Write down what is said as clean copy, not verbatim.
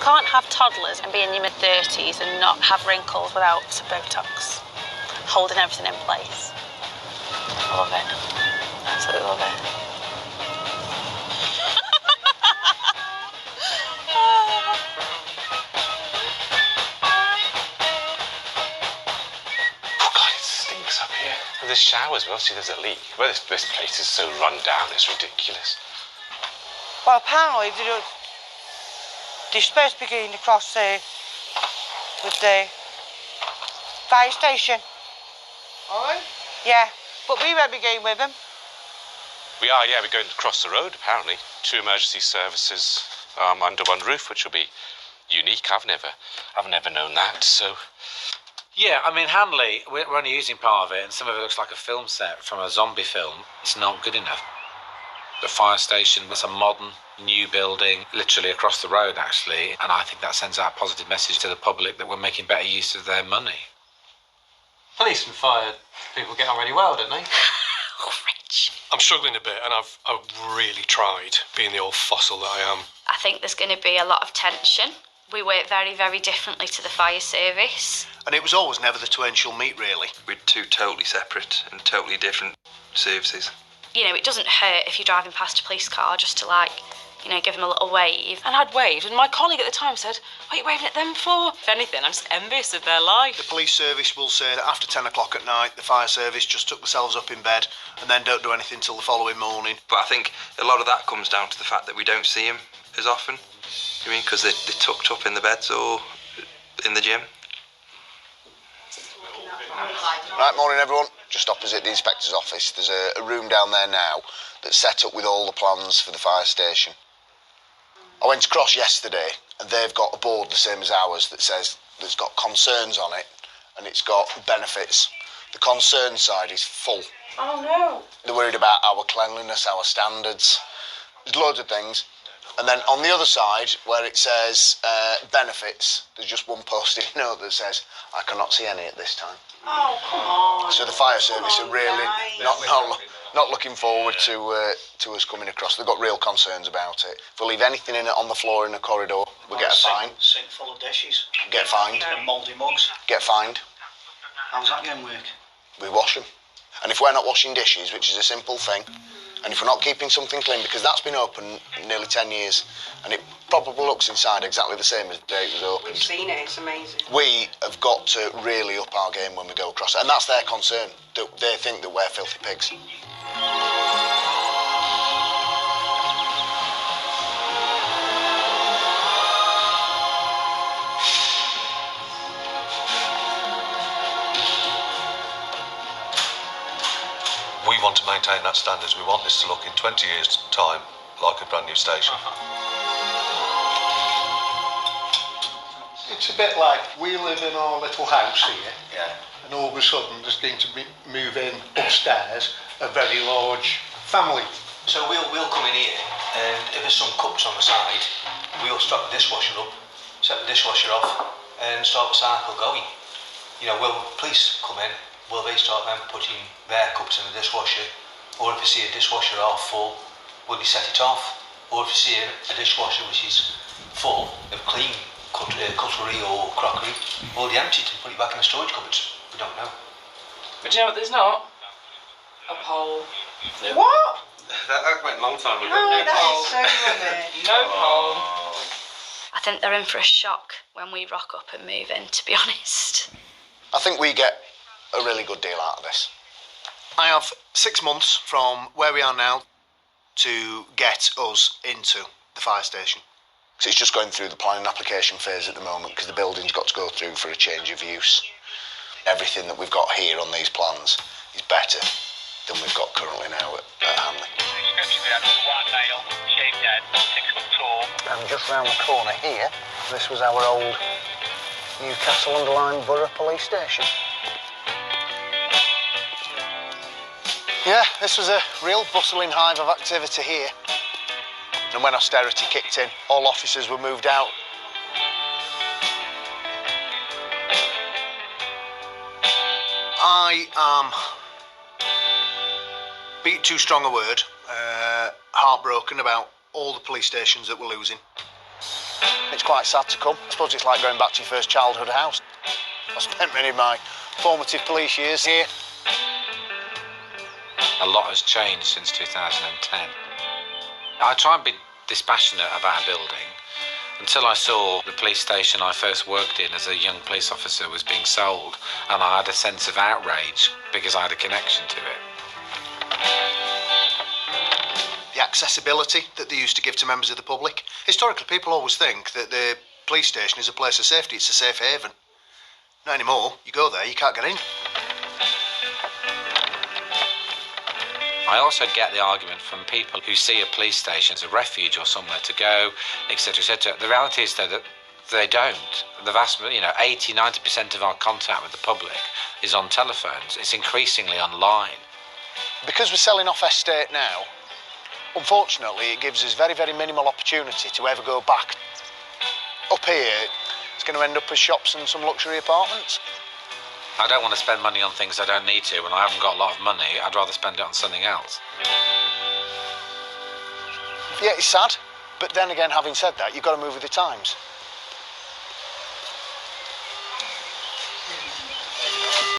can't have toddlers and be in your mid-30s and not have wrinkles without some Botox, holding everything in place. I love it. Absolutely love it. Oh God, it stinks up here. Well, there's showers, but obviously there's a leak. Well, this place is so run down, it's ridiculous. Well, apparently they're supposed to be going across with the fire station. All right. Yeah, but we won't be going with them. We are, yeah, we're going to cross the road, apparently. 2 emergency services under one roof, which will be unique. I've never known that, so... Yeah, I mean, Hanley, we're only using part of it, and some of it looks like a film set from a zombie film. It's not good enough. The fire station was a modern, new building, literally across the road, actually, and I think that sends out a positive message to the public that we're making better use of their money. Police and fire people get on really well, don't they? Oh, Rich. I'm struggling a bit, and I've really tried, being the old fossil that I am. I think there's going to be a lot of tension. We work very, very differently to the fire service. And it was always never the two ends shall meet, really. We're two totally separate and totally different services. You know, it doesn't hurt if you're driving past a police car just to, like, you know, give them a little wave. And I'd waved, and my colleague at the time said, what are you waving at them for? If anything, I'm just envious of their life. The police service will say that after 10 o'clock at night, the fire service just took themselves up in bed and then don't do anything till the following morning. But I think a lot of that comes down to the fact that we don't see them as often. You mean because they're tucked up in the beds or in the gym? Right, morning everyone. Just opposite the inspector's office, there's a room down there now that's set up with all the plans for the fire station. I went across yesterday and they've got a board the same as ours that says that's got concerns on it and it's got benefits. The concern side is full. Oh, no. They're worried about our cleanliness, our standards. There's loads of things. And then on the other side, where it says benefits, there's just one post-it note that says, I cannot see any at this time. Oh, come on. So the fire service are really not looking forward to us coming across. They've got real concerns about it. If we leave anything in it on the floor in the corridor, we get a fine. Sink full of dishes. Get fined. And mouldy mugs. Get fined. How's that going to work? We wash them. And if we're not washing dishes, which is a simple thing, and if we're not keeping something clean, because that's been open nearly 10 years, and it probably looks inside exactly the same as the day it was opened. We've seen it, it's amazing. We have got to really up our game when we go across it, and that's their concern, that they think that we're filthy pigs. We want to maintain that standards. We want this to look in 20 years' time like a brand new station. It's a bit like we live in our little house here, and all of a sudden there's going to be move in upstairs a very large family. So we'll come in here, and if there's some cups on the side, we'll stop the dishwasher up, set the dishwasher off, and start the cycle going. You know, will police come in? Will they start then putting their cups in the dishwasher? Or if you see a dishwasher half full, will they set it off? Or if you see a dishwasher which is full of clean cutlery or crockery, will they empty it and put it back in the storage cupboards? We don't know. But do you know what there's not? A pole. Yeah. What? That went a long time ago. Oh, that is so rubbish. No pole. I think they're in for a shock when we rock up and move in, to be honest. I think we get a really good deal out of this. I have 6 months from where we are now to get us into the fire station. So it's just going through the planning application phase at the moment because the building's got to go through for a change of use. Everything that we've got here on these plans is better than we've got currently now at Hanley. And just round the corner here, this was our old Newcastle-under-Lyme Borough Police Station. Yeah, this was a real bustling hive of activity here. And when austerity kicked in, all officers were moved out. I am, beat too strong a word, heartbroken about all the police stations that we're losing. It's quite sad to come. I suppose it's like going back to your first childhood house. I spent many of my formative police years here. A lot has changed since 2010. I try and be dispassionate about a building until I saw the police station I first worked in as a young police officer was being sold, and I had a sense of outrage because I had a connection to it. The accessibility that they used to give to members of the public. Historically, people always think that the police station is a place of safety, it's a safe haven. Not anymore. You go there, you can't get in. I also get the argument from people who see a police station as a refuge or somewhere to go, etc., etc. The reality is, though, that they don't. The vast, 80-90% of our contact with the public is on telephones. It's increasingly online. Because we're selling off estate now, unfortunately, it gives us very, very minimal opportunity to ever go back. Up here, it's going to end up as shops and some luxury apartments. I don't want to spend money on things I don't need to when I haven't got a lot of money. I'd rather spend it on something else. Yeah, it's sad, but then again, having said that, you've got to move with the times.